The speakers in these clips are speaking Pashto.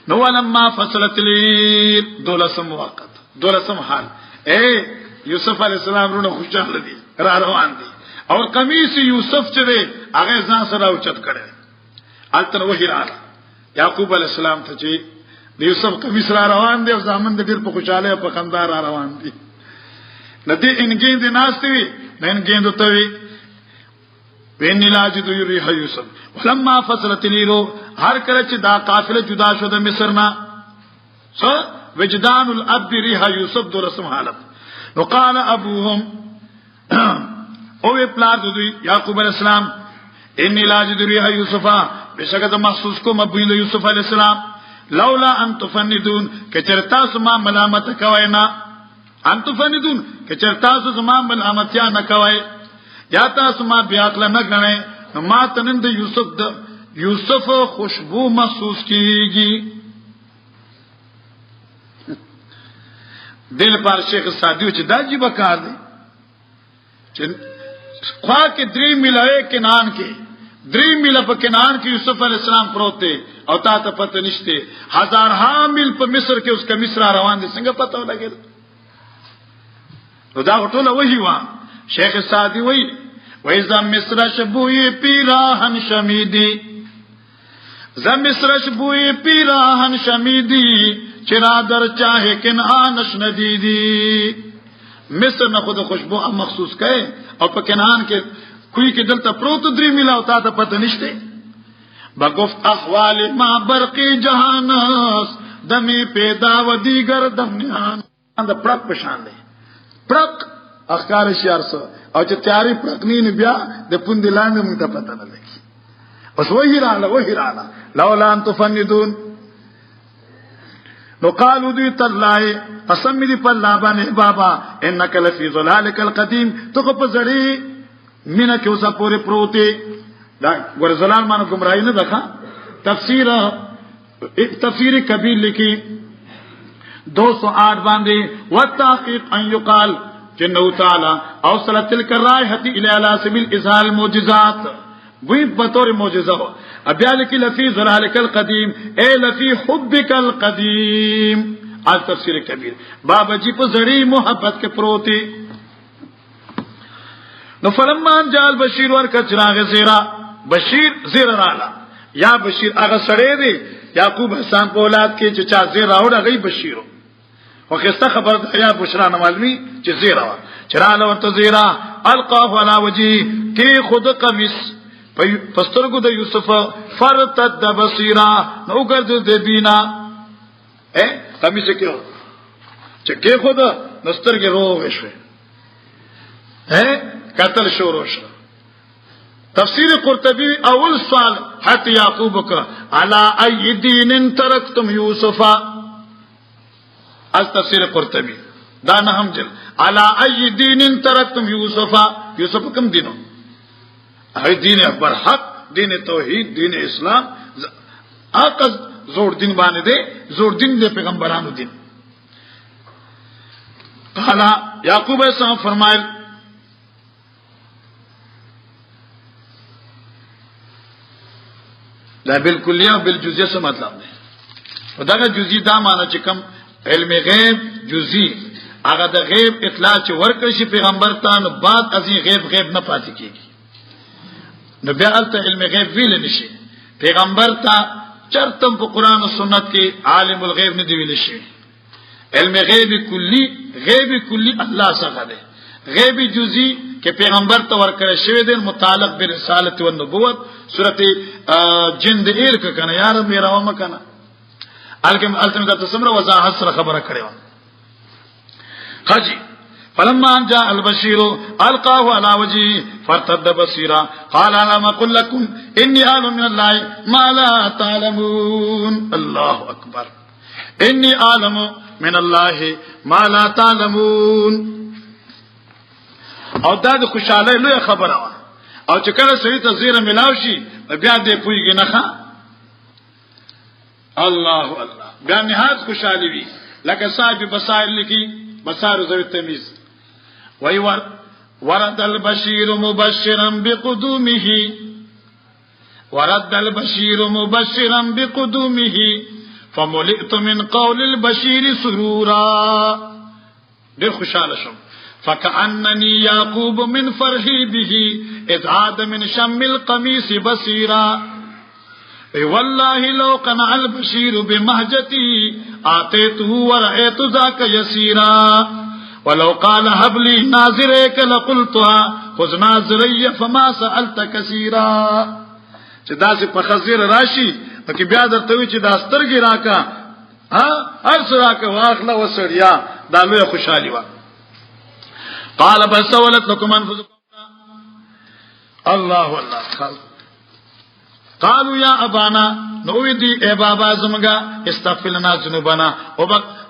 نو ولما فصلت لي دولسم وقت دولسم حال یوسف علیہ السلام رونه خوشاله دي را روان دي او قمیص یوسف چې دی هغه ځان سره اوچت کړي التر وحی رااله یعقوب علیہ السلام ته چې یوسف قمیص را روان دي او زامن د ډیر په خوشاله په خندا را روان دي ندی انګین دي ناشتي نن ګیندو ته وی وین علاج دو یری یوسف ولما فصلت لیرو هر کله چې دا قافله جدا شو د مصر نه وجدان الاب ریح یوسف د رسم حالت وقال ابوهم او پلار دوی یعقوب علیہ السلام ان علاج دو ریح یوسف بشکره محسوس کو مبین یوسف علیہ السلام لولا ان تفندون کچرتا سما ملامت کوینا ان تفندون کچرتا سما ملامت یا نه کوي یا تاسو ما بیا کله نه غنئ ما تنن د یوسف خوشبو محسوس کیږي دل پر شیخ سادیو چې دا جیبه کار دی چې خوا کې درې میله کنان کې درې میله په کنان کې یوسف علی السلام پروت دی او تا ته پته نشته هزارها میل په مصر کې اوس کا مصر روان دي څنګه پته ولګید نو دا ټول وਹੀ وا شیخ سادی وای وایزا مصر شبوی پیراهن شمیدی ز مصر شبوی پیراهن شمیدی چرا در چاہے کنعانش ندیدی مصر نه خود خوشبو هم مخصوص کئ او په کنعان کې کوئی کې دلته پروت درې میلا او تا ته پته نشته بگفت احوال ما برقی جهانس دمی پیدا و دیگر دمیان دا پرک پشان دی پرک اخکار شیارسو او چې تیاری پرکنی نه بیا د پوند لاندې مونږ ته پته نه لګي اوس وਹੀ رااله لولا ان تفندون نو قالو دی تلای قسم دی په الله باندې بابا انک لفی ظلالک القدیم تو په زړی مینا کې اوسه پورې پروتي دا ور زلال مانو گمراهی نه ده تفسیر کبیر لیکي 208 باندې وتحقیق ان یقال جنو تعالی اوصل تلک الرائحه الى على سبيل اظهار المعجزات وی بطور معجزہ ہو ابیا لکی لفی ظلالک القدیم اے لفی حبک القدیم آج تفسیر کبیر بابا جی په زړی محبت کې پروتي نو فلما جاء البشیر ورکا چراغ زیرا بشیر زیرا رالا یا بشیر هغه سړی دی یعقوب حسن په اولاد کې چې چا زیرا وړه غي بشیرو وخسته خبر یا بشرا نمالمی چې زیرا وا چراله ورته زیرا القاه علی وجهی کی خود قمیص پسترګو د یوسف فرتد بصیرا نو ګرځو د بینا قمیص کې چې کې خود نسترګې روغ شوه قتل شروع شو تفسیر قرطبی اول سوال حت یعقوب کا علی ای دین ترکتم یوسف از تفسیر قرطبی دا نه هم جل علی ای دین ترکتم یوسف کوم دینو ای دین اکبر حق دین توحید دین اسلام اقص زور دین باندې دی زور دین د پیغمبرانو دین قال یعقوب اسلام فرمایل دا بالکلیه او بالجزئیه څه مطلب دی دا جزئی دا معنی چې کوم علم غیب جزئی هغه د غیب اطلاع چې ورکړي شي پیغمبر ته نو بعد از غیب نه پاتې کیږي نو بیا الته علم غیب ویل نشي پیغمبر ته چرته په قران او سنت کې عالم الغیب نه دی ویل شي علم غیب کلی الله څخه دی غیب جزئی کہ پیغمبر تو ورکړی شوی دی متعلق برسالت و نبوت سورۃ جن د ایر ک کنه یار میرا و مکنه الکم التم ذات سمره وضاحت سره خبره کړو حجی فلما جاء البشير القاه على وجهه فارتد بصيرا قال انا ما قل لكم اني اعلم من الله ما لا تعلمون الله اكبر اني اعلم من الله ما لا تعلمون او دا د خوشاله لوی خبره وا او چې کله سړی ته زیره ملاو شي بیا دې پویږي نه ښا الله بیا نهایت خوشاله وي لکه صاحب بصائر لکی بصائر ذوی التمیز وای ورد البشیر مبشرا بقدومه ورد البشیر مبشرا بقدومه فملئت من قول البشير سرورا ډېر خوشاله شم فكأنني يعقوب من فرحي به اذ عاد من شم القميص بصيرا اي والله لو قنع البشير بمهجتي آتيته ورأيت ذاك يسيرا ولو قال هب لي ناظريك لقلتها خذ ناظري فما سألت كثيرا چې داسې په خزیر راشي نو کې بیا درته وي چې دا سترګې راکا هر څه راکا واخله وسړیا دا لوی خوشحالي وا قال بل سولت لكم انفسكم الله الله قالوا يا ابانا نو دي اے بابا زمګه استغفر لنا ذنوبنا او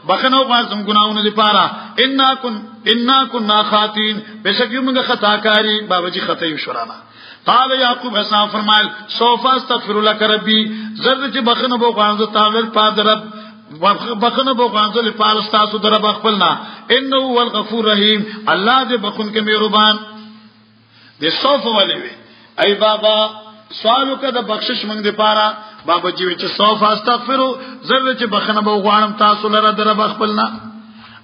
بخنو غازم ګناونه لپاره ان كنا خاطئين بشک موږ خطاکاری بابا جی خطا یو شرانا قال يعقوب اسا فرمایل سوف استغفر لك ربي زرد چې بخنو بو غازو تعالی پادرب بخنه بو غانزل لپاره تاسو در بخپلنا انه هو الغفور الرحیم الله دې بخون کې مهربان دې صوف ولي وي ای بابا سوالو کده بخشش مونږ دې پاره بابا جی چې صوف استغفروا زره چې بخنه بو غوانم تاسو لره در بخپلنا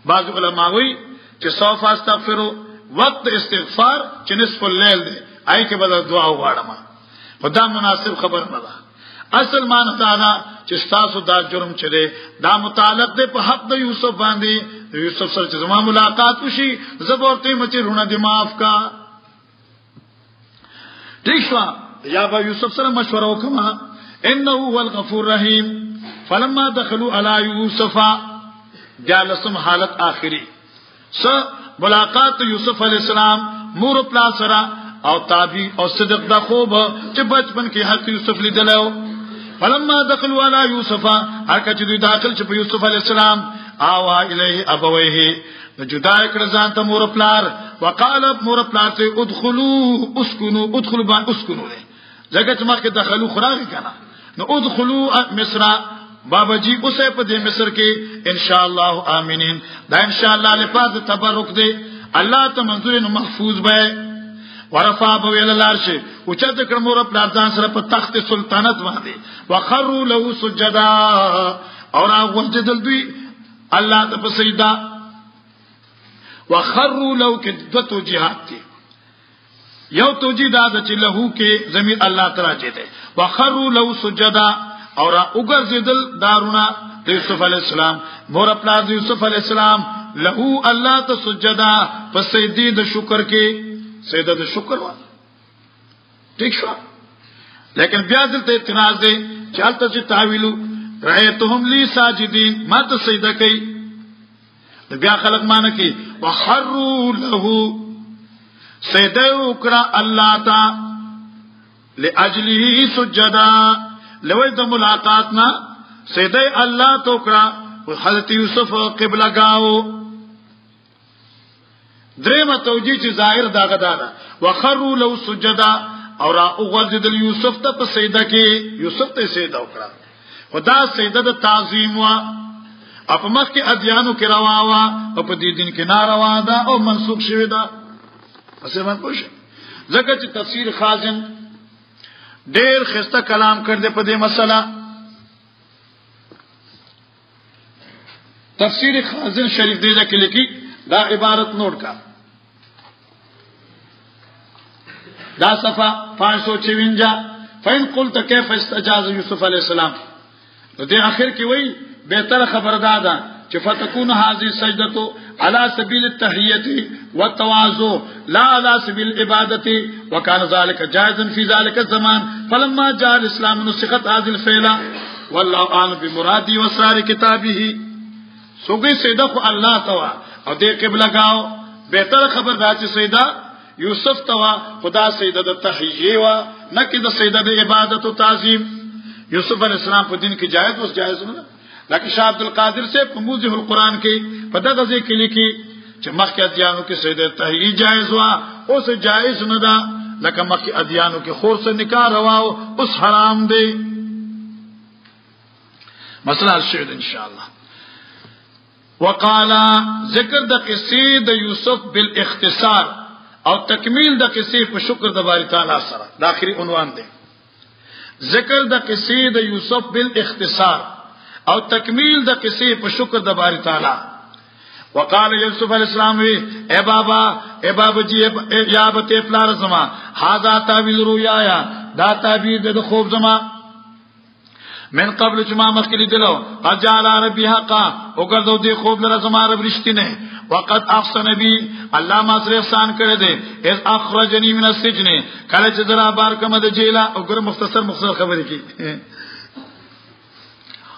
بعض علما وی چې صوف استغفروا وقت استغفار چې نصف الليل دی آی کې بل دعا وغواړم خدا مناسب خبر نه ده اصل معنی دا چې تاسو دا جرم چره دا متعلق دی په حق د یوسف باندې یوسف سره چې زما ملاقات وشي زبورته مچ رونه دی معاف کا ٹھیک شو یا با یوسف سره مشوره وکما انه هو الغفور الرحیم فلما دخلوا على يوسف جالسم حالت اخری س ملاقات یوسف علی السلام مور پلا سره او تابع او صدق د خوب چې بچپن کې حق یوسف لیدلو فلما دخلوا على يوسف هرکه چې دوی داخل چې په یوسف علی السلام آوا الیه ابویه جدا کړه ځان ته مور پلار وقال مور پلار ته ادخلوا اسكنوا ځکه چې مخکې دخلوا خراغی کنه نو ادخلوا مصر بابا جی اوسه په دې مصر کې ان شاء الله امنین دا ان شاء الله لپاره تبرک دی الله ته منظور محفوظ به ورفع بویل العرش او چت کړمور په ځان سره په تخت سلطنت باندې وخروا له سجدا اور هغه وجدل دوی الله ته په سجدا وخروا له کې د توجيهات دي یو توجيه دا چې له کې زمير الله تعالی چي دي وخروا له سجدا اور وګرځدل دارونه د یوسف علی السلام مور خپل یوسف علی السلام له الله ته سجدا په سجدي د شکر کې سجده د شکر وا ٹھیک شو لیکن بیا دلته اعتراض دی چې حالت چې تعویل رایتهم لی ساجدین ما ته سجده کوي بیا خلق معنی کوي وخروا له سجده وکړه الله تعالی لاجله سجدا لوی د ملاقاتنا سجده الله تو کړه حضرت یوسف قبله گاو درېمه توجیه چې ظاهر دا غدا وخروا له سجدا اور اوغذل یوسف ته په سجده کې یوسف ته سجده وکړه خدا سجده د تعظیم وا اپ مکه ادیانو کې روا وا او په دې دین کې ناروا ده او منسوخ شوی ده پسې باندې پوښ ځکه چې تفسیر خازن ډېر خسته کلام کړ دې په دې مسله تفسیر خازن شریف دې ځکه لیکي دا عبارت نوٹ کا دا صفحہ 556 فین قلت کیف استجاز یوسف علیہ السلام دې اخر کې وای بهتر خبر دادا چې فتكون هذه السجده على سبيل التحيه والتواضع لا على سبيل العباده وكان ذلك جائزا في ذلك الزمان فلما جاء الاسلام نسخت هذه الفعل والله اعلم بمرادي واسرار كتابه سوګي سجده خو الله توا او دې قبله گاو بهتر خبر دا چې سجده یوسف توا خدا سجده د تحیه وا نه کې د سجده د عبادت او تعظیم یوسف علیہ السلام په دین کې جائز اوس جائز نه لکه شاه عبد القادر سے په موضوع القرآن کې په دغه ځای کې لیکي چې مخکې ادیانو کې سجده تحیه جائز وا اوس جائز نه ده لکه مخکې ادیانو کې خور سره نکاح روا اوس حرام دی مسله شهد ان شاء الله وقال ذکر د قصې د یوسف بالاختصار او تکمیل د قصې په شکر د باری تعالی سره د اخري عنوان دی ذکر د قصې د یوسف بالاختصار او تکمیل د قصې په شکر د باری تعالی. وقال یوسف علیہ السلام وی اے بابا جی یا بته پلار زما هاذا تعبیر رؤیا دا تعبیر د خوب زما من قبل جما مخکلی دلو قد جعل ربی حقا وګرځو دی خوب لره زما رب رښتینه وقد احسن بی الله ما سره احسان کړی دی اذ اخرجنی من السجن کله چې درا بار کوم د جیلا وګر مختصر خبرې کی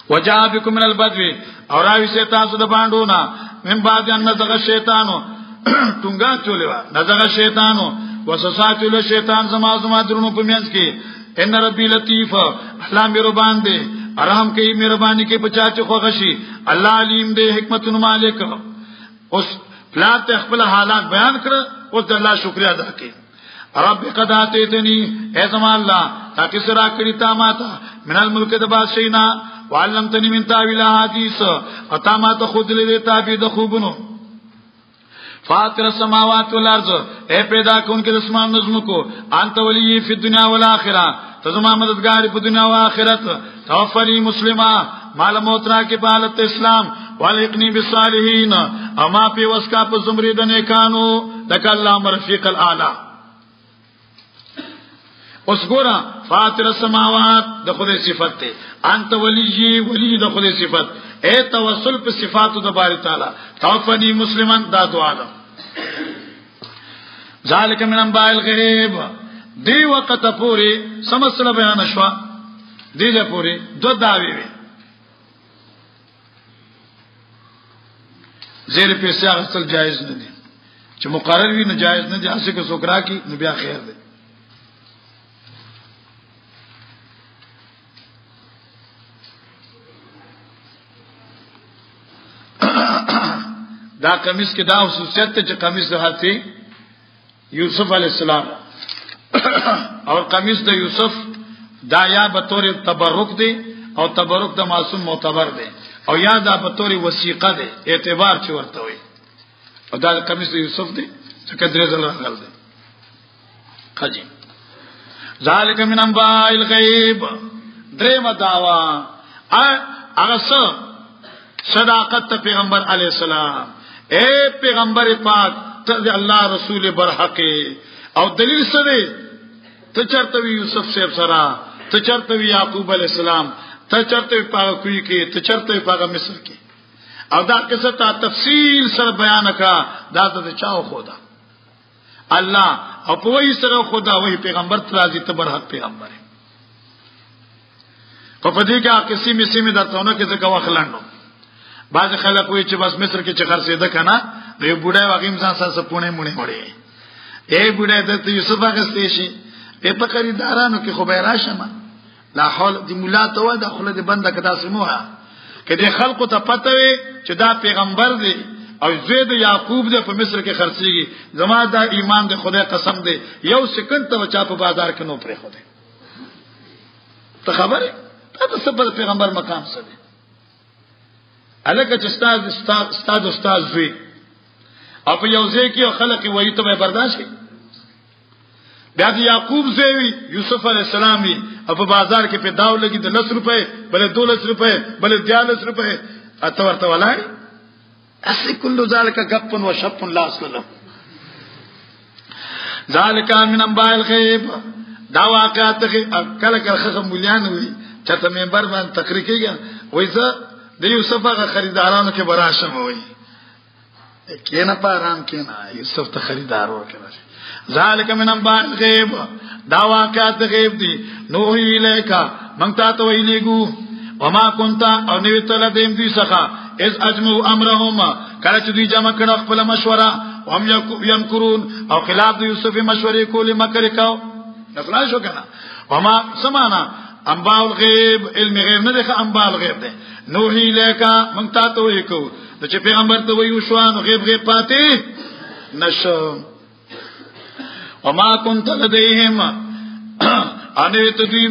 وجاء بكم من البدو اور راوی سے تاسو د باندونه من بعد ان نزغ شیطانو ټونګا چولوا نزغ شیطانو وسوساتل شیطان زما درونو په میانس کې ان ربی لطیف الله مهربان دی ارحم کوي مهرباني کوي په چا چې خوښي الله علیم دی حکمت مالک. اوس پلان ته خپل حالات بیان کړ او د الله شکریا ادا کړي. رب قد اتیتنی ای زما الله تاکي سره کړی تا ماته من الملک د بادشاہینا وعلمتنی من تاویل احادیث اتا ماته خود لري تعبیر د خوبونو. فاطر السماوات والارض اے پیدا کون کے اسمان نظم کو انت ولی فی الدنیا والآخرہ تزما مددگار په دنیا او آخرت. توفنی مسلمہ مال موترا کی حالت اسلام والحقنی بالصالحین اما پی وسکا په زمری د نیکانو لک الله مرفیق الاعلى. اوس ګورا فاطر السماوات د خدای صفت ته انت ولی د خدای صفت اے توسل په صفاتو د باری تعالی. توفنی مسلمان دا دعا ده. ذالک من انباء الغیب دی وقت پوری سمسله بیان شوا دی له پوری دو داوی وی زیر پیسې اصل جایز نه دي چې مقرر وي نه جایز نه دي اسه که سوکرا کی نو بیا خیر دی. دا قمیص کې دا خصوصیت ته چې قمیص د حضرت یوسف علی السلام اور قمیص د یوسف دا یا به طور تبرک دی او تبرک د معصوم معتبر دی او یا دا به طور وثیقه دی اعتبار چې ورته وي او دا قمیص د یوسف دی چې کدرې زل راغل دی. خجی ذالک من انباء الغیب دریم دعوا هغه صداقت پیغمبر علی السلام اے پیغمبر پاک ته الله رسول برحق او دلیل سره ته چرته یوسف صاحب سره ته چرته یعقوب علی السلام ته چرته پاک کوي کې ته چرته پاک مصر کې او دا کیسه ته تفصیل سره بیان کا دا ته چاو خدا الله او په وی سره خدا وی پیغمبر ترازی ته برحق پیغمبر په پدې کې قسمه سیمه درتهونه کې څه واخلاندو. بعض خلک وی چې بس مصر کې چې خرڅېده کنه دوی بوډای واقعي ځان سره پونه مونږ وړي اے بوډای د یوسف هغه ستېشي په خریدارانو کې خو به راشمه لا حول دی مولا ته و د خپل د بنده کدا سموها کله خلکو ته پته وي چې دا پیغمبر دی او زید یعقوب د په مصر کې خرڅيږي زما دا ایمان د خدای قسم دی یو سکند ته چا په بازار کې نو پرې خو دی ته خبره ته سبب پیغمبر مقام سره الکه چې استاد زوی او په یو ځای کې خلک وایي ته برداشت بیا د یعقوب زوی یوسف علی السلام او په بازار کې په داو لګي د 10 روپے بل 12 روپے بل 13 روپے اته ورته ولای اسی کله ذالک غپ و شپ لا اصل له ذالک من انباء الغیب دا واقعات کله کله مولیان وي چې منبر باندې تقریر کیږي وایي د یوسف هغه خریدارانو کې براشم وایي کینه پارام کینه یوسف ته خریدار ورکړي. ذالک من انباء الغیب دا واقعات غیب دي نوحی الیکا مونږ ته ویلېګو وما كنت او نو ته لدیم دي څخه از اجمع امرهم کله چې دوی جمع کړه خپل مشوره هم یمکرون او خلاف د یوسف مشورې کولې مکر کاو نفلا شو کنه وما سمانا انباء الغیب علم غیب نه ده انباء الغیب ده نوحی الیکا مونږ ته ویکو چې پیغمبر ته ویو شو نو غیب پاتې نشو. وما كنت لديهم انه تدوی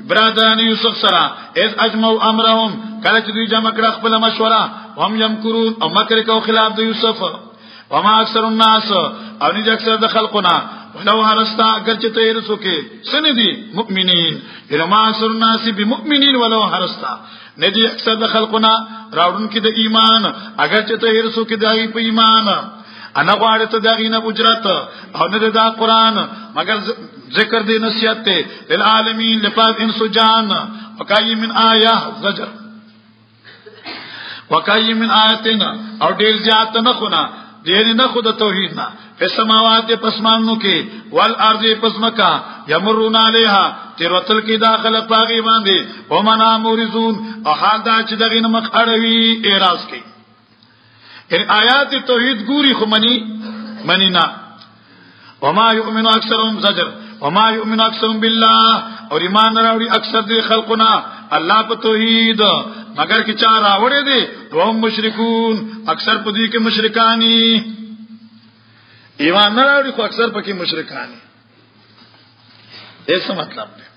برادران یوسف سره از اجمعوا امرهم کله چې دوی جمع کړه خپل مشوره هم یمکرون او مکر کو خلاف د یوسف. وما اکثر الناس او نه اکثر د خلقنا ولو هرستا اگر چې ته هرسو کې سندي مؤمنین ارما اکثر الناس بمؤمنین ولو هرستا ندی اکثر د خلقنا راوړون کې د ایمان اگر چې ته هرسو کې دای په ایمان انا غواړي ته دغې نه اجرت او نه د قرآن مگر ذکر دی نصیحت ته للعالمین لپاره انس جان وکای من آیه زجر وکای من آیتنا او ډیر زیات نه خونه دین نه خود توحید نه په سماوات پسمانو کې والارض پسمکا یمرون علیها تیرتل کې داخله پاغي باندې ومنا مورزون او حال دا چې دغې نه مخ اړوي اعتراض کوي ان آیات توحید ګوري خو منی نه وما يؤمن اکثرهم زجر وما يؤمن اکثرهم بالله اور ایمان راوړي اکثر دي خلقنا الله په توحید مگر کی چا راوړي دي هم مشرکون اکثر په دې کې مشرکانی ایمان نه راوړي خو اکثر پکې مشرکانی ایسا مطلب دی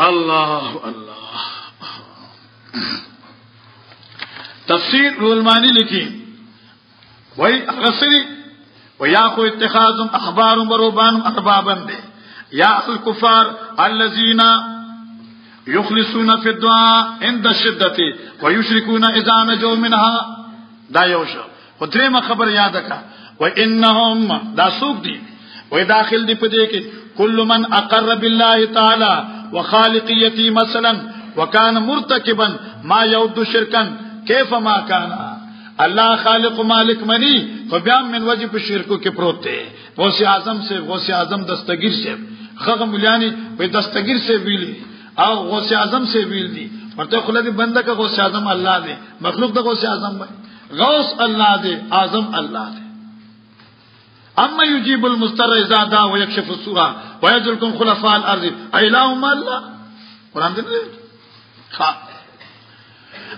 الله الله تفسیر رولمانی لکھی وہی غسری ویا کو اتخاذ احبار و رهبان اربابا دے یا الکفار الذين يخلصون في الدعاء عند الشدة ويشركون اذا نجوا منها دا یوشو ودریم خبر یاد کا وانهم دا سوق دی و داخل دی پدې کې كل من اقر بالله تعالى وخالقيته مثلا وكان مرتكبا ما يود شركا كيف ما كان الله خالق مالک منی خو بیا من وجه په شرکو کې پروت دی غوث اعظم دستگیر سے خغه مليانی په دستگیر سے ویلی او غوث اعظم سے ویل دی ورته خلک بنده کا غوث اعظم الله دی مخلوق د غوث اعظم غوث الله دی اعظم الله دی اما يجيب المضطر اذا دعا ويكشف السوء ويجعلكم خلفاء الارض ايلهم الله قران دې ها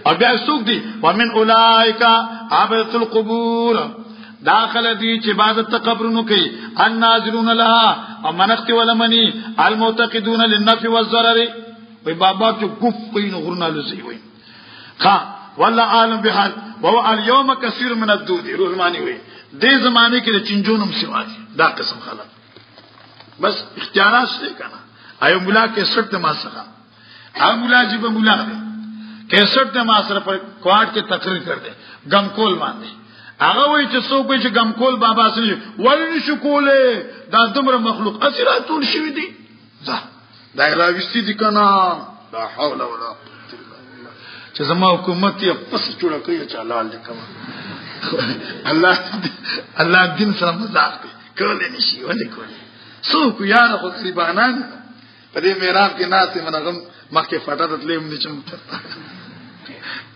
اور بیا سوق دی ومن اولئک عبادت القبور داخل دی چې عبادت قبرونو کوي الناظرون لها او منخت ولمنی المعتقدون للنفع والضرر وي بابا چې ګف کوي نو غرنا لسی وي ها والله عالم بحال وهو اليوم كثير من الدود روحمانی وي دې زمانه کې چنجونم سیوا دي دا قسم خلک بس اختیارات شته کنه ایو مولا کې سټ ما سره ا مولا جی به مولا دی کیسټ ما سره پر کوارټ کې تقریر کړ دې غم کول باندې هغه وایي چې څوک به چې غم کول بابا سره ولني شو کوله دا دومره مخلوق اسراتون شوی دي ځه دا راوستي دي کنه لا حول ولا قوه الا بالله چې زما حکومت یې پس جوړه کوي چې الله دې کما الله دین سره مزاح کوي کولې نشي ولې کولې څوک یاره خو غریبانان په دې میراث کې ناسې منغم مخکې فټات تلې هم نشم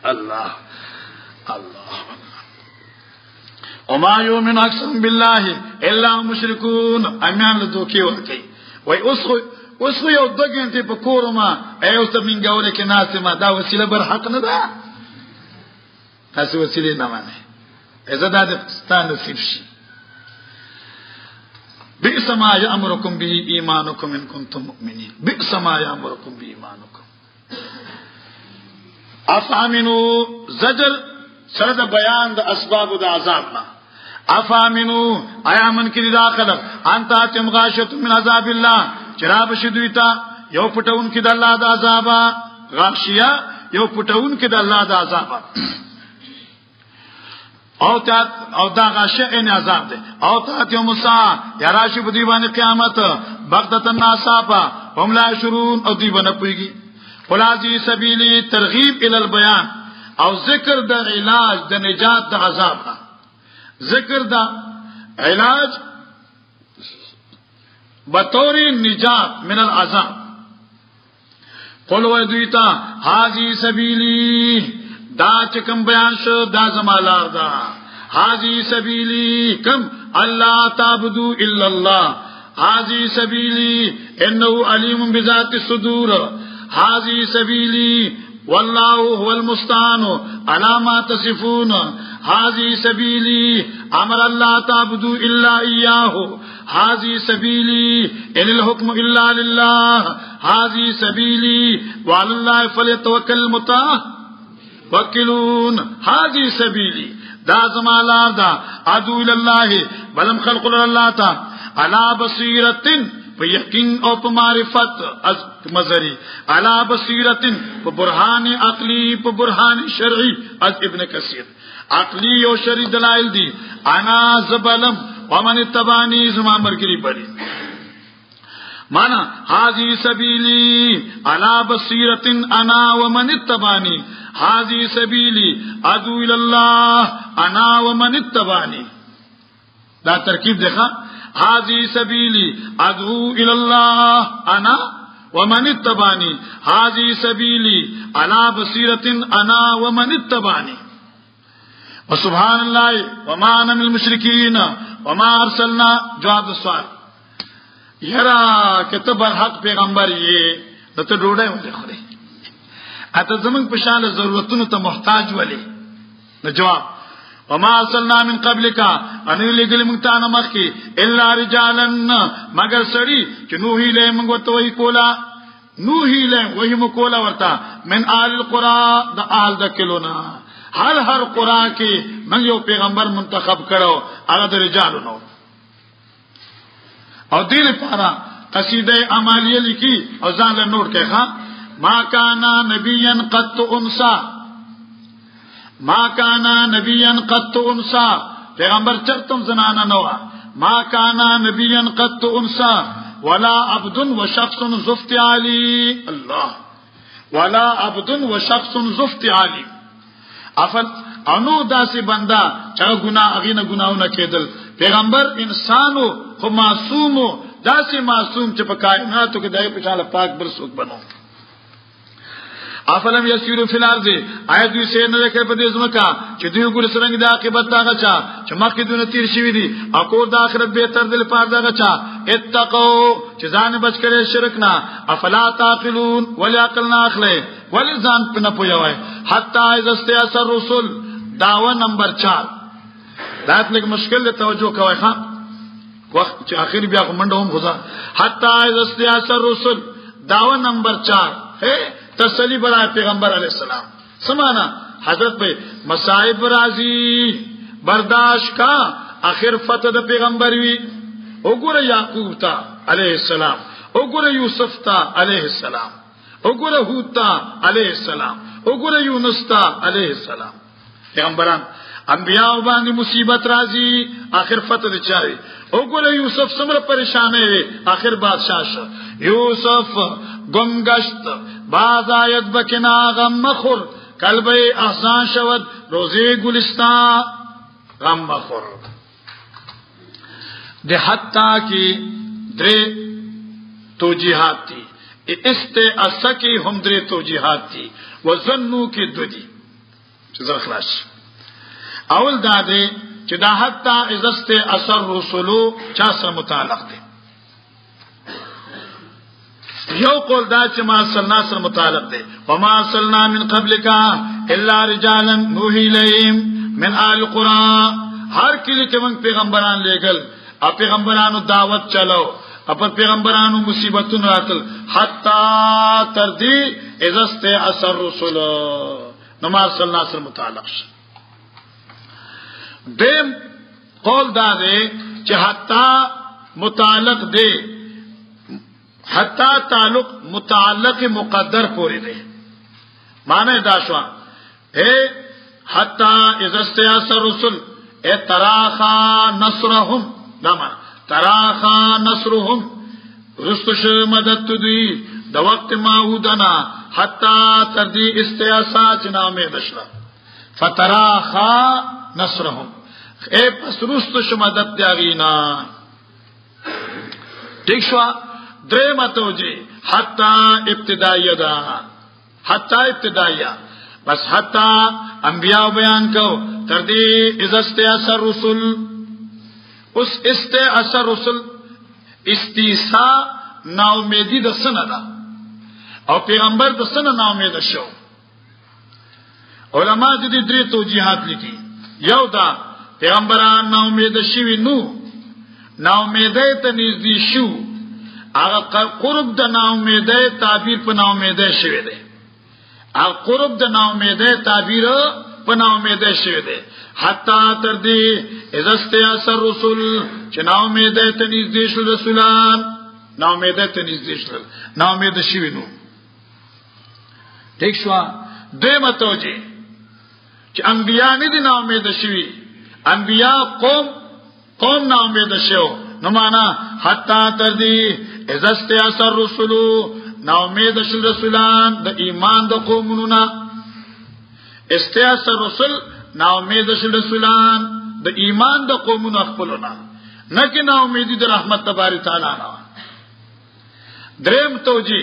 الله الله وما يؤمن اكثر بالله الا مشركون امیان له دوکي ورکی وای اوس خو یو دغه په کورما ایو ته منګاوله کې ناسمه دا وسیله بر حق نه ده تاسو وسیله نه مانه عزت د ستان نصیب شي بئس ما يأمركم به ایمانکم ان کنتم مؤمنین بئس ما يأمركم به ایمانکم افامنو زجر سره د بیان د اسباب د عذاب نه افامنو ایا من کې داخله انت تم غاشت من عذاب الله چراب شدویتا یو پټون کې د الله د عذاب غاشیا یو پټون کې د الله د عذاب او دا غاشیا ان عذاب ده او ته یوم الساعه یا راشي په دی باندې قیامت بغتتن ناصابا هم لا شرون او دی باندې پويږي خلاصي سبيلي ترغيب الى البيان او ذکر د علاج د نجات د عذاب ذکر د علاج بطور نجات من العذاب قل وذیتا هذه سبيلي دا چکم بیان شو دا زمالار دا هذه سبيلي کم الله تعبدوا الا الله هذه سبيلي انه عليم بذات الصدور هذه سبيلي والله هو المستعان على ما تصفون هذه سبيلي امر الله تعبدوا الا اياه هذه سبيلي ان الحكم الا لله هذه سبيلي وعلى الله فليتوكل المتوكلون هذه سبيلي دا زما لار دا ادعو الى الله بلم خلق الله تا علی بصیرتن په یقین او په معرفت از مزری علی بصیرتن په برهان عقلی په برهان شرعی از ابن کثیر عقلی او شرعی دلائل دی انا زبلم ومن تبانی زما مرګری پری معنا هذه سبیلی علی بصیرتن انا ومن تبانی هذه سبیلی ادعو الى الله انا ومن تبانی دا ترکیب دیکھا هذه سبیلی ادعو الى الله انا ومن اتبعني هذه سبیلی على بصیرة انا ومن اتبعني وسبحان الله وما انا من المشرکین وما ارسلنا جواب السؤال یرا کتب الحق پیغمبر یہ ته ډوډۍ ولې خوري اته زمون په شان ضرورتونو ته محتاج ولې نو جواب وما ارسلنا من قبلك ان لګل مونږ مخکي الا رجالا مگر سړي چې نوحي له موږ ته وی کولا نوحي له وی مو کولا ورتا من آل القرى د آل د کلونا هر قرآ کې موږ یو پیغمبر منتخب کړو هغه د رجالو نو او دې لپاره قصیده عملیه لیکي او ځان له نوٹ کې ښا ما کانا نبیا قط انسا ما کانا نبیا قط انسا پیغمبر چرتم زنانه نو ما کانا نبیا قط انسا ولا عبد وشخص زفت علی الله ولا عبد وشخص زفت علی افل انو داسې بندا چې ګناه اغینه ګناونه کېدل پیغمبر انسانو خو معصومو داسې معصوم چې په کائناتو کې دای په شاله پاک بر څوک بنو افلم یسیرو فی الارض آیا دوی سیر نه کوي په دې ځمکه چې دوی ګور سرنګ د عاقبت هغه چا چې مخکې دونه تیر شوی دي او کو د آخرت به تر دل پاره هغه چا اتقوا چې ځان بچ کړي شرک نه افلا تعقلون ولی عقل نه اخلي ولی ځان په نه پوي حتی اذا استياس الرسل داوا نمبر 4 دا څنګه مشکل له توجه کوي ښا وخت چې اخر بیا کومنده هم غزا حتی اذا استياس الرسل داوا نمبر 4 تسلی برای پیغمبر علیہ السلام سمانا حضرت پہ مصائب راضی برداشت کا آخر فتح دا پیغمبر وی اگور یعقوب تا علیہ السلام اگور یوسف تا علیہ السلام اگور ہود تا علیہ السلام اگور یونس تا علیہ السلام پیغمبران انبیاء باندې مصیبت راضی آخر فتح دا چاوی اگور یوسف سمر پریشانے آخر بادشاہ شا یوسف گمگشت باز آیت بکنا غم مخور قلبی احسان شود روزی گلستان غم مخور دے حتی کی درے توجیحات تی استعصا کی ہم درے توجیحات تی وظنو کی دو دی چیزا خلاص اول دا دے چی دا حتی ازست اثر رسولو چاسر متعلق دے یو قول دا چې ما ارسلنا سره متعلق دی وما ارسلنا من قبلك الا رجالا نوحي اليهم من آل القرى هر کله چې موږ پیغمبران لېګل او پیغمبرانو دعوت چلو او پیغمبرانو مصیبتونه راتل حتا تر دې ازست اثر رسول نو ما ارسلنا سره متعلق شي دیم قول دا دی چې حتا متعلق دی حتی تعلق متعلق مقدر پوری دے معنی دا شوا حتی اذا استیاس الرسل تراخا نصرهم دا معنی تراخا نصرهم رستش مدد دی دا وقت معودنا حتی تردی استیاسا چنامی دشلا فتراخا نصرهم پس رستش مدد دیاغینا ٹھیک شوا دریم توجی حتی ابتدائیہ دا حتی ابتدائیہ بس حتی انبیاء بیان کو تردی ازست اثر رسول اس است اثر رسول استیسا ناامیدی دا سن دا او پیغمبر دا سن ناامید شو علماء دی دری توجیحات لکی یو دا پیغمبران ناامید شوی نو ناامیدی تا نزدی شو هغه قرب د ناامیده تعبیر په ناامیده شوی دی هغه قرب د ناامیده تعبیر پنا امید شوی دی حتا تر دې اذا استياس الرسل چې نا امید ته نږدې شول رسولان نا امید ته نږدې شول نا امید شوی نو ٹھیک شو دیمه توجه چې انبیاء نه دي نا امید شوی انبیاء قوم نا امید شو نو معنا حتا تر دې اذا استياس الرسل نا امید شول رسولان د ایمان د قومونو نا استياس الرسل نا امید شول رسولان د ایمان د قومونو خپلونا نه کې نا امیدی د رحمت تبارک تعالی نه دریم توجی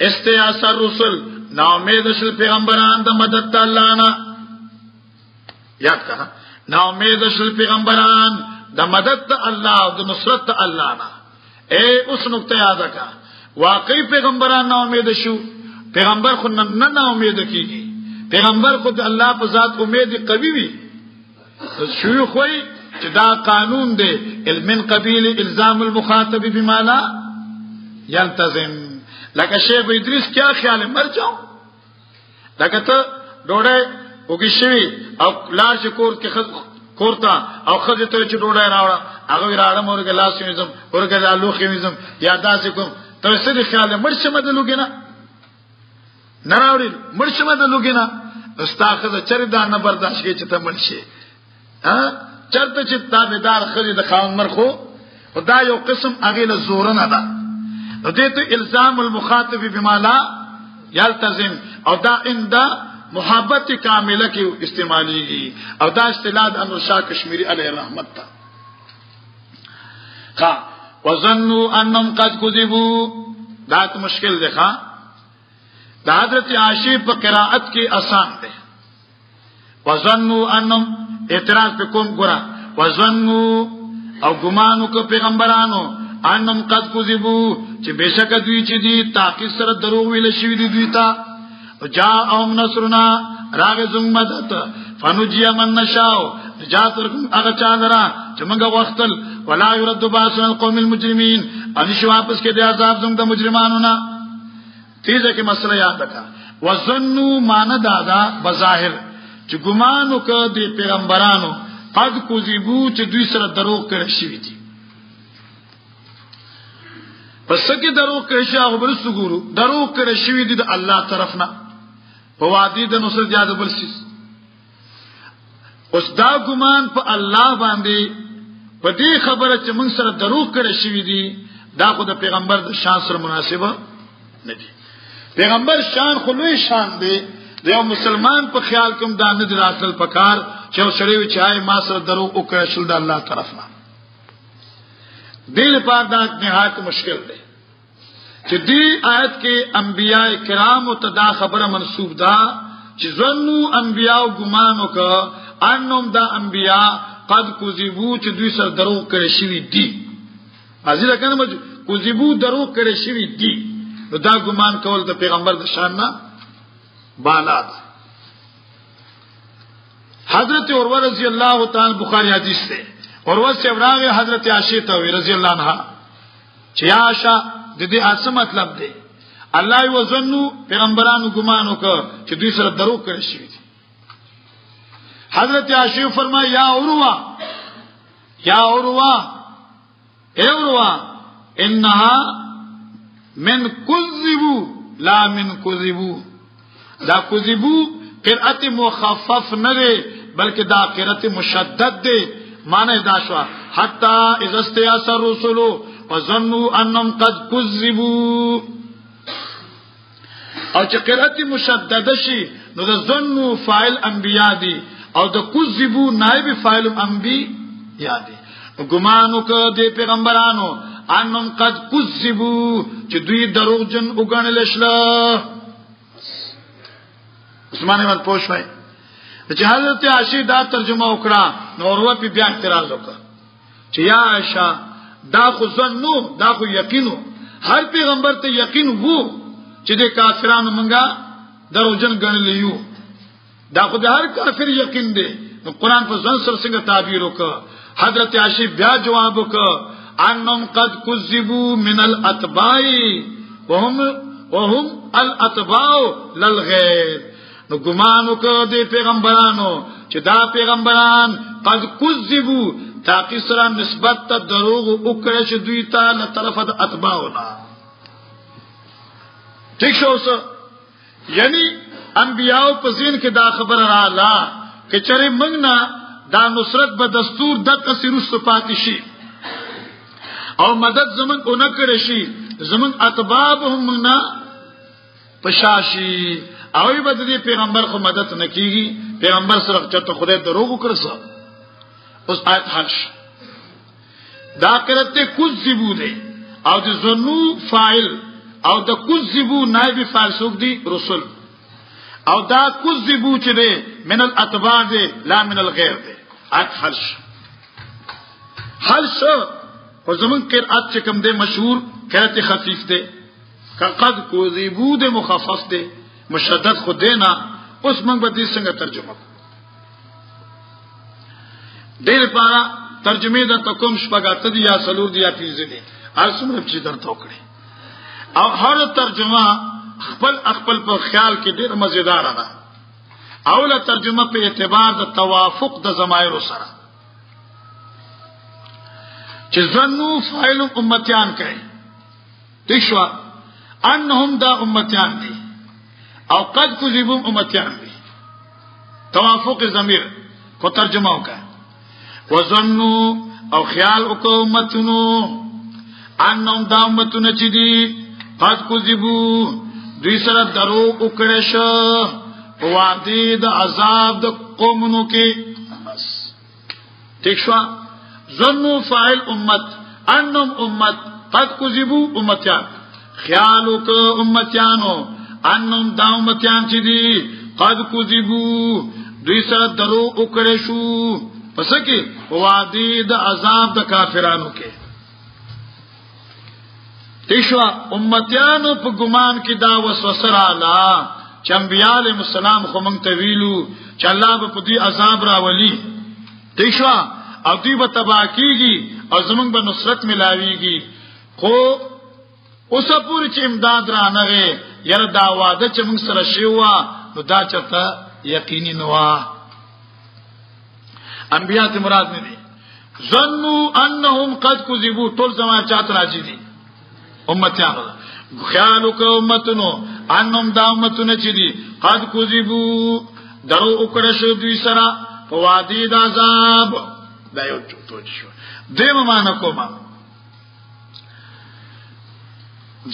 استياس الرسل نا امید شول پیغمبران د مدد الله نه یاد کړه نا امید شول پیغمبران د مدد الله او د نصرت الله نه اوس نقطه یاد کړه واقعي پیغمبران نا امید شو پیغمبر خو نه امید کیږي پیغمبر خود الله په ذات امید قوی وي شيوخ وي چې دا قانون دی من قبيل الزام المخاطب بما لا يلتزم لکه شیخ ادریس کیا خیال مرجو لکه ته ډوړې وګشي او لاش کورتا او خځه ته چې ډوړې راوړه هغه راړم ورګه لاس یې زم ورګه لوخې یې زم یاداسې کوم ته څه خیال مرشمه د لوګینا نراوړي مرشمه د لوګینا استاخذ چر دا نه برداشت کې چې ته منشي چرته چې تابعدار خري د خاون مرخو خدای یو قسم اغه له زور نه ده نو دې ته الزام المخاطب بما لا يلتزم او دا انده محبت کامله کې استعماليږي او دا اصطلاح انور شاه کشمیری علیه رحمت تا ها وظنوا انهم قد كذبوا دا مشکل ده ها دا حضرت عائشہ په قرائت کې آسان ده وظنوا انهم اعتراض په کوم ګره وظنوا او ګمانو کو پیغمبرانو انهم قد كذبوا چې بشک دوی چې دي تاکي سره دروغ ویل شوی دي دوی ته جاءهم نصرنا راغزم مدد فنجي من نشاء نجات هغه چاندرا چې موږ وختل ولا يرد باسن القوم المجرمين ان شو واپس کې د عذاب زم د مجرمانو نه تیزه کې مسله یاد کړه وظنوا مان دادا بظاهر چې ګمان وکړه د پیغمبرانو قد کذبوا چې دوی سره دروغ کړی شوی دي پس کې دروغ کړی شي هغه بل سګورو دروغ کړی شوی دي د الله طرف نه په وادي د نصرت یاد بل شي اوس دا ګمان په الله باندې په دې خبره چې موږ سره دروغ کړی شوی دي دا خو د پیغمبر د شان سره مناسبه نه دي پیغمبر شان خو لوی شان دی د یو مسلمان په خیال کوم دا نه دراتل پکار چې وسړی وي چې ما سره دروغ وکړ شول د الله طرف نه دل په دا نهایت مشکل دی چې دې آیت کې انبیاء کرام او تدا خبره منسوب ده چې ظنوا انبیاء ګمان وکړه انهم دا انبیاء قد کذبوا چې دوی سره دروغ کړی شوی دي حاضر کنه کذبوا دروغ کړی شوی دي نو دا ګمان کول د پیغمبر د شان نه بالا ده حضرت عروه رضی الله تعالی بخاری حدیث ده عروه سے راغه حضرت عائشہ ته رضی الله عنها چې عائشہ د دې اصل مطلب دی الله یو ظنو پیغمبرانو ګمان وکړه چې دوی سره دروغ کړی شي حضرت عائشہ فرمایا یا عروه اے عروه انها من کذبوا لا من کذبوا دا کذبوا قرأت مخفف نه دی بلکې دا قرأت مشدد دی معنی دا شو حتا اذا استياس الرسل وظنوا انهم قد كذبوا او چې قرأت مشدد شي نو د ظنوا فاعل انبیاء دي او د كذبوا نائب فاعل انبیاء دي ګمانو ک د پیغمبرانو انهم قد كذبوا چې دوی دروغجن وګڼل شله عثمان بن پوښوي چې حضرت عائشہ دا ترجمه وکړه نو ورو په بیا اعتراض وکړه چې یا عائشہ دا خو ظنو دا خو یقینو هر پیغمبر ته یقین وو چې د کافرانو منګه دروغجن ګڼل یو دا خو د هر کافر یقین دی نو قران په ځن سره څنګه تعبیر وکړه حضرت عائشہ بیا جواب وکړه انهم قد كذبوا من الاتباع وهم الاتباع للغير نو ګمان وکړه د پیغمبرانو چې دا پیغمبران قد کذبوا تاکي سره نسبت ته دروغ وکړه چې دوی ته له طرفه د اتباعنا ٹھیک شو سر یعنی انبیاء په زین کې دا خبر رااله چې چرې موږ نه دا نصرت به دستور د کثیرو صفات شي او مدد زمون کو نه کړی شي زمون اتباع هم نه پشاشي او به د پیغمبر خو مدد نه کیږي پیغمبر سره چې خدای دروغ وکړسه اوس آیت حل دا کرته کذبو دي او د ظنو فاعل او د کذبو نائب فاعل څوک دي رسول او دا کذبو چې دي من الاتباع دي لا من الغير دي آیت حل شو او زمون قرات چې کوم دي مشهور قرات خفیف دي قد کذبو دي مخفف دي مشدد خو دینا اوس موږ به دې څنګه ترجمه کوو ډېر پارا ترجمه د تکوم شپږات دي یا سلور دي یا پیزه دي هر څومره چې درته وکړي او هر ترجمه خپل په خیال کې ډېر مزیدار ده اوله ترجمه په اعتبار د توافق د ضمائر سره چې ظنوا فاعل امتیان کوي دښوا انهم دا امتیان دي او قد کذبوا امتیان دي توافق ضمیر کو ترجمه وکړه وظنوا او خیال وکړه امتونو انهم دا امتونه چې دي قد کذبوا دوی سره درو وکړه شو وادي د عذاب د قومونو کې بس ٹھیک شو ظنوا فاعل امت انهم امت قد کذبوا امتیان خیال وکړه امتیانو انهم دا امتیان چې دي قد کذبوا دوی سره درو وکړه شو پس کې وادي د عذاب د کافرانو کې تیشوا امتیانو په ګمان کې دا وسوسه رااله چې انبیاء علیهم السلام خو مونږ ته ویلو چې الله به په دې عذاب راولي تیشوا او دوی به تباہ کیږي او زمونږ به نصرت ملاويږي خو اوسه پوری چې امداد را نغه یره دا واده چې موږ سره شیوا نو دا چرته یقیني نوا انبیاء ته مراد نه دي ظنوا انهم قد كذبوا ټول زما چاته راځي دي امتیانو خیالو که امتونو انهم دا امتونه چې دي قد كذبوا درو وکړه شو دوی سره په وادي د عذاب دا یو ټوټ شو دیم معنا کومه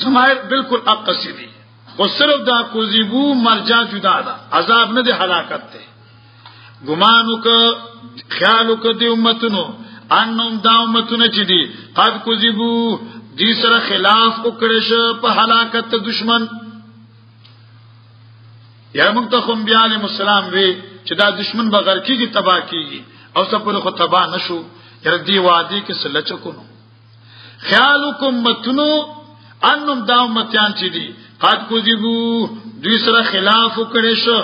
زمایر بالکل اقصدی خو صرف دا کذبو مرجع جدا ده عذاب نه ده هلاکت ده ګمانو که خیالو که دی امتونو انهم دا امتونه چې دي قد کذبو دې سره خلاف وکړي شو په هلاکت دشمن یا موږ ته هم بیا علیه السلام وی چې دا دشمن بغیر کیږي تباہ کیږي او څپره خو تباہ نشو یره دی وادي کې سلچ کو نو خیالکم متنو انم دا امتیان چې دي قد کذبوا دوی سره خلاف وکړي شو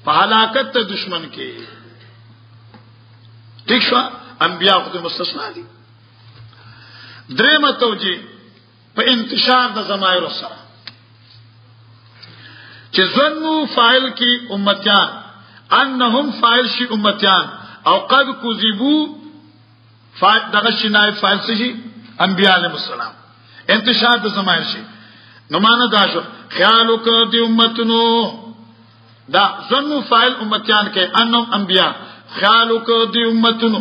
په هلاکت ته دشمن کې ٹھیک شو انبیاء خود مستثنا دي درېمه توجیه په انتشار د ضمائر سره چې ظنوا فاعل کې امتیان انهم فاعل شي امتیان او قد کذبوا فاعل دغه شي نائب فاعل شي انبیاء علیهم السلام انتشار د ضمائر شي نو معنا دا شو خیالو کو دی امتونو دا ظنوا فاعل امتیان کې انهم انبیاء خیالو کو دی امتونو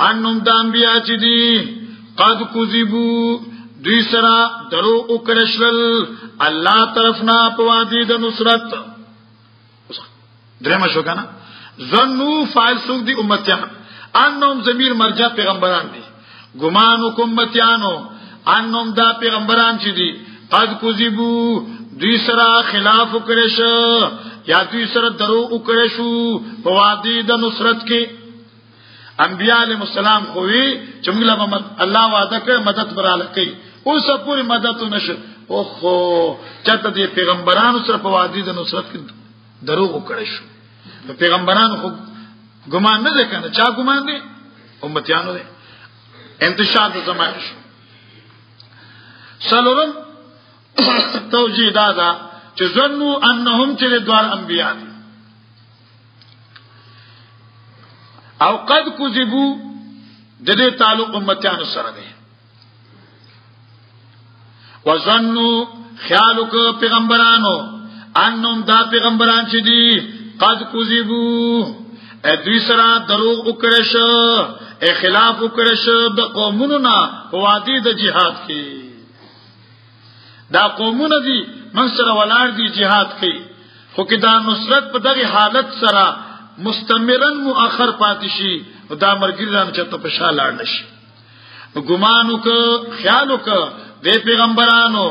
انهم د انبیاء چې دي قد کذبوا دوی سره درو وکړل الله طرفنا په وادي د نصرت درېما شو کنه ظنوا فاعل سوق دي امتیان انهم ضمیر مرجع پیغمبران دي ګمانو کوم امتیانو انهم دا پیغمبران چې دي قد کذبوا دوی سره خلاف وکړي شو یا دوی سره درو وکړي شو په وادي د نصرت کې انبیاء علیهم السلام خوې چې موږ له الله وعده کوي مدد براله کوي اوس پوری مدد نشو او خو چاته دي پیغمبرانو سره په وادي د نصرت کې درو وکړي شو نو پیغمبرانو خو ګمان نه وکړي چا ګمان دي امتیانو دي انتشار د زمانه شو سلورم توجیه دا چې ظنوا انهم چې دوار انبیاء دي او قد کذبوا د دې تعلق امتیانو سره دی وظنوا خیالک پیغمبرانو انهم دا پیغمبران چې دي قد کذبوا دوی سره دروغ وکړل شو خلاف وکړل شو د قومونو نه په وادي د جهاد کې دا قومونه دي من سره ولاړ دي جهاد کې خو کې دا نصرت په دغه حالت سره مستمرن مؤخر پاتې شي دا مرګران چې ته په شاله لاړ نشي ګمانو ک خیالو ک د پیغمبرانو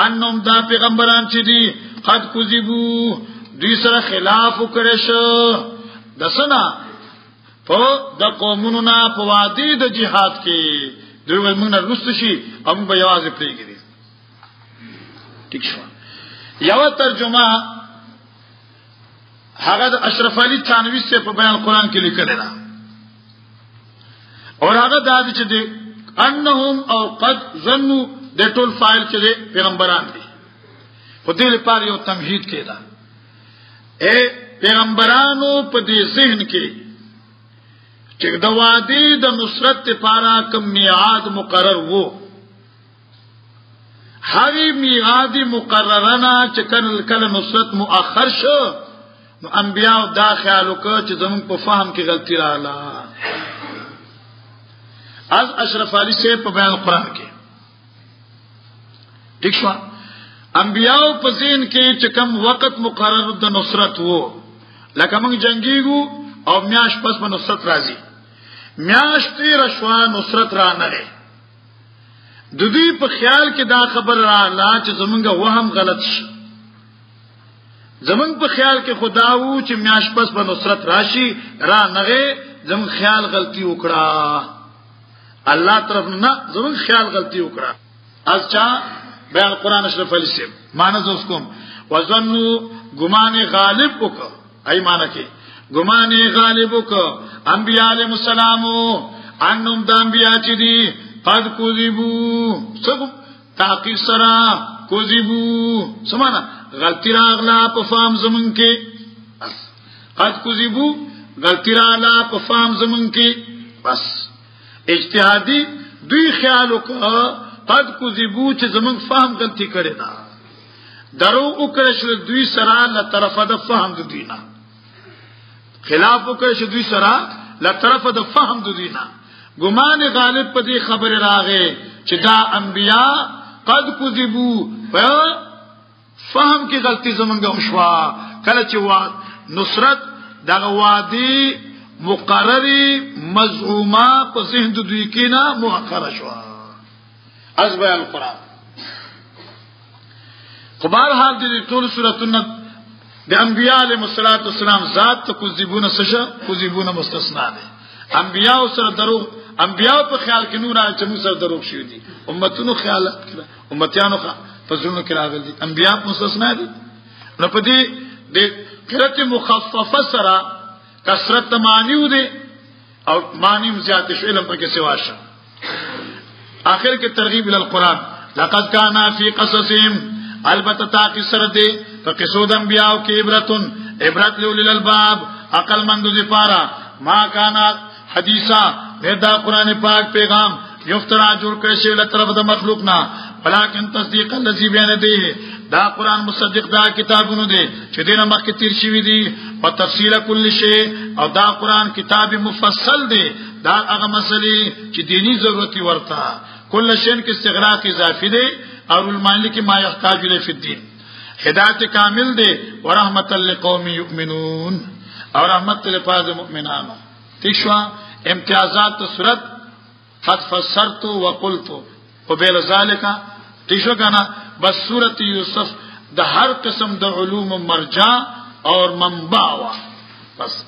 انهم دا پیغمبران چې دي قد کذبوا دوی سره خلاف وکړل شو دسنا په د قومونو نه په وادي د جهاد کې دوی موږ نه رست شي هم به یوازې پریږدي ٹھیک شو یو ترجمه هغه د اشرف علي تھانوی سے په بیان قران کې لیکل دی اور هغه د دې چې دي انهم او قد ظنوا د ټول فاعل چې دي پیغمبران دي په دې لپاره یو تمهید کېدا پیغمبرانو په دې ذهن کې چې د وادي د نصرت لپاره کوم میعاد مقرر وو هغه میعاد مقرره نه چې کله نصرت مؤخر شو نو انبیاء دا خیال وکړه چې زموږ په فهم کې غلطی رااله از اشرف علي سے په بیان قران کې ٹھیک شو انبیاء په ذهن کې چې کوم وخت مقرر د نصرت وو لکه موږ جنگيګو او میاش پس په نصرت راځي میاش تیر شوا نصرت را نه د دې په خیال کې دا خبر رااله چې زمونږ وهم غلط شي زمونږ په خیال کې خدا وو چې میاش پس په نصرت راشي را نه زمونږ خیال غلطي وکړه الله طرف نه زمونږ خیال غلطي وکړه از چا بیان قران اشرف علي سے مانز اس کوم وظنوا گمان غالب وکړه ای معنی کې گمان غالب وکړه انبیاء علیهم السلام انهم د انبیاء چې دي قد کذبوا سب تحقیق سرا کذبوا سمانا غلطی راغلا په فهم زمون کې قد کذبوا غلطی راغلا په فهم زمون کې بس اجتهادی دوی خیال وکړه قد کذبوا چې زمون فهم غلطی کړی دا درو وکړه چې دوی سره له طرفه د فهم د دینه خلاف وکړه چې دوی سره له طرفه د فهم د دینه ګمان غالب په دې خبر راغې چې دا انبیاء قد کذبوا فهم کې غلطي زمونږه وشوا کله چې نصرت دغه وادي مقرري مزعومه په ذهن د دوی کې نه مؤخره شوا از بیان القرآن خبر حال دې ټول سوراتونه د انبیاء علیهم السلام ذات کذبون سشا کذبون مستثنا دي انبیاء سره دروغ انبیاء په خیال کې نور راځي چې موږ سره دروغ شوی دي امتونو خیالات کړه امتیانو فزونو کې راغلي دي انبیاء مستثنا دي نو په دې د قرات مخففه سره کثرت معنی دي او معنی زیات شو علم په کې سواشه اخر کې ترغیب ال القران لقد كان في قصصهم البته تاکي سره دي په قصو د انبیاء کې عبرت لول الباب عقل مند دي پارا ما كان حدیثا دا قرآن پاک پیغام یفترا جوړ کړی شی له طرف د مخلوق نه ولکن تصدیق الذی بین یدیه دا قرآن مصدق دا کتابونه دي چې دینه مخکې تیر شوی دي او تفصیل کل شی او دا قرآن کتاب مفصل دی دا هغه مسلې چې دینی ضرورت ورته کل شی کې استغراق اضافي دی او المالک ما یحتاج الیه فی الدین هدایت کامل دی ورحمت للقوم یؤمنون او رحمت للفاظ مؤمنانو ٹھیک شو امتیازات صورت قد فسرت وقلت وبيل ذلك ٹھیک کنا بس سورۃ یوسف د هر قسم د علوم مرجع اور منبع وا بس